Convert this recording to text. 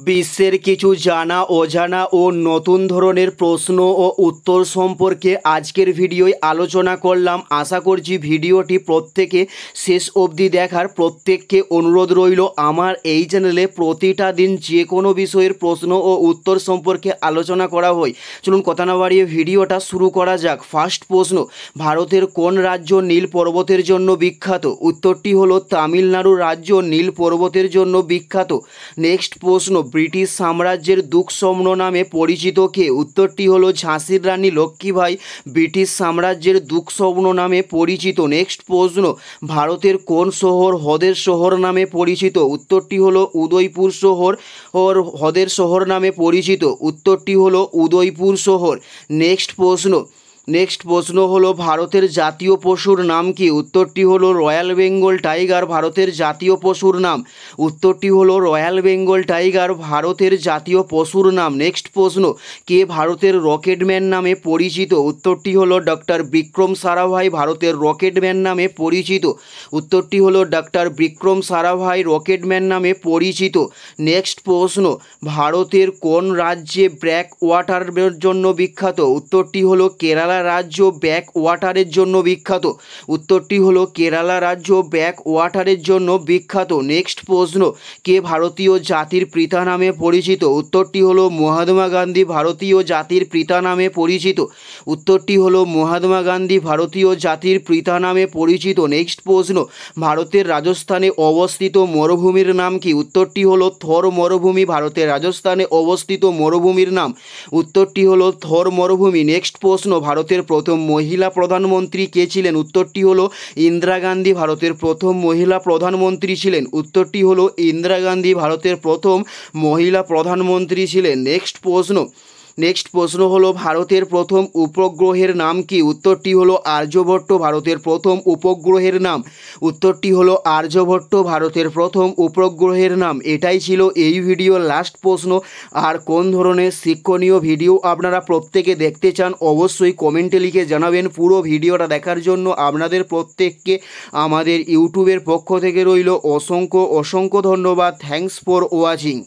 বিশ্বের কিছু জানা অজানা ও নতুন ধরনের প্রশ্ন ও উত্তর সম্পর্কে আজকের ভিডিওয় আলোচনা করলাম। আশা করছি ভিডিওটি প্রত্যেকে শেষ অবধি দেখার। প্রত্যেককে অনুরোধ রইল আমার এই চ্যানেলে প্রতিটা দিন যে কোনো বিষয়ের প্রশ্ন ও উত্তর সম্পর্কে আলোচনা করা হয়। চলুন কথা না বাড়িয়ে ভিডিওটা শুরু করা যাক। ফার্স্ট প্রশ্ন, ভারতের কোন রাজ্য নীল পর্বতের জন্য বিখ্যাত? উত্তরটি হলো তামিলনাড়ু রাজ্য নীল পর্বতের জন্য বিখ্যাত। নেক্সট প্রশ্ন, ব্রিটিশ সাম্রাজ্যের দুঃস্বপ্ন নামে পরিচিত কে? উত্তরটি হলো ঝাঁসির রানী লক্ষ্মীবাঈ ব্রিটিশ সাম্রাজ্যের দুঃস্বপ্ন নামে পরিচিত। নেক্সট প্রশ্ন, ভারতের কোন শহর হ্রদের শহর নামে পরিচিত? উত্তরটি হলো উদয়পুর শহর হ্রদের শহর নামে পরিচিত। উত্তরটি হলো উদয়পুর শহর। নেক্সট প্রশ্ন হলো ভারতের জাতীয় পশুর নাম কি? উত্তরটি হলো রয়্যাল বেঙ্গল টাইগার ভারতের জাতীয় পশুর নাম। উত্তরটি হলো রয়্যাল বেঙ্গল টাইগার ভারতের জাতীয় পশুর নাম। নেক্সট প্রশ্ন, কে ভারতের রকেটম্যান নামে পরিচিত? উত্তরটি হলো ডক্টর বিক্রম সারাভাই ভারতের রকেটম্যান নামে পরিচিত। উত্তরটি হলো ডক্টর বিক্রম সারাভাই রকেটম্যান নামে পরিচিত। নেক্সট প্রশ্ন, ভারতের কোন রাজ্যে ব্ল্যাক ওয়াটারের জন্য বিখ্যাত? উত্তরটি হলো কেরালা রাজ্য ব্ল্যাক ওয়াটারের জন্য বিখ্যাত। উত্তরটি হলো কেরালা রাজ্য ব্ল্যাক ওয়াটারের জন্য বিখ্যাত। নেক্সট প্রশ্ন, কে ভারতীয় জাতির পিতা নামে পরিচিত? উত্তরটি হলো মহাত্মা গান্ধী ভারতীয় জাতির পিতা নামে পরিচিত। উত্তরটি হলো মহাত্মা গান্ধী ভারতীয় জাতির পিতা নামে পরিচিত। নেক্সট প্রশ্ন, ভারতের রাজস্থানে অবস্থিত মরুভূমির নাম কি? উত্তরটি হলো থর মরুভূমি ভারতের রাজস্থানে অবস্থিত মরুভূমির নাম। উত্তরটি হলো থর মরুভূমি। নেক্সট প্রশ্ন, ভারতের প্রথম মহিলা প্রধানমন্ত্রী কে ছিলেন? উত্তরটি হলো ইন্দিরা গান্ধী ভারতের প্রথম মহিলা প্রধানমন্ত্রী ছিলেন। উত্তরটি হলো ইন্দিরা গান্ধী ভারতের প্রথম মহিলা প্রধানমন্ত্রী ছিলেন। নেক্সট প্রশ্ন হলো ভারতের প্রথম উপগ্রহের নাম কি? উত্তরটি হলো আর্যভট্ট ভারতের প্রথম উপগ্রহের নাম। উত্তরটি হলো আর্যভট্ট ভারতের প্রথম উপগ্রহের নাম। এটাই ছিল এই ভিডিওর লাস্ট প্রশ্ন। আর কোন ধরনের শিক্ষণীয় ভিডিও আপনারা প্রত্যেকে দেখতে চান অবশ্যই কমেন্টে লিখে জানাবেন। পুরো ভিডিওটা দেখার জন্য আপনাদের প্রত্যেককে আমাদের ইউটিউবের পক্ষ থেকে রইল অসংখ্য ধন্যবাদ। Thanks for watching.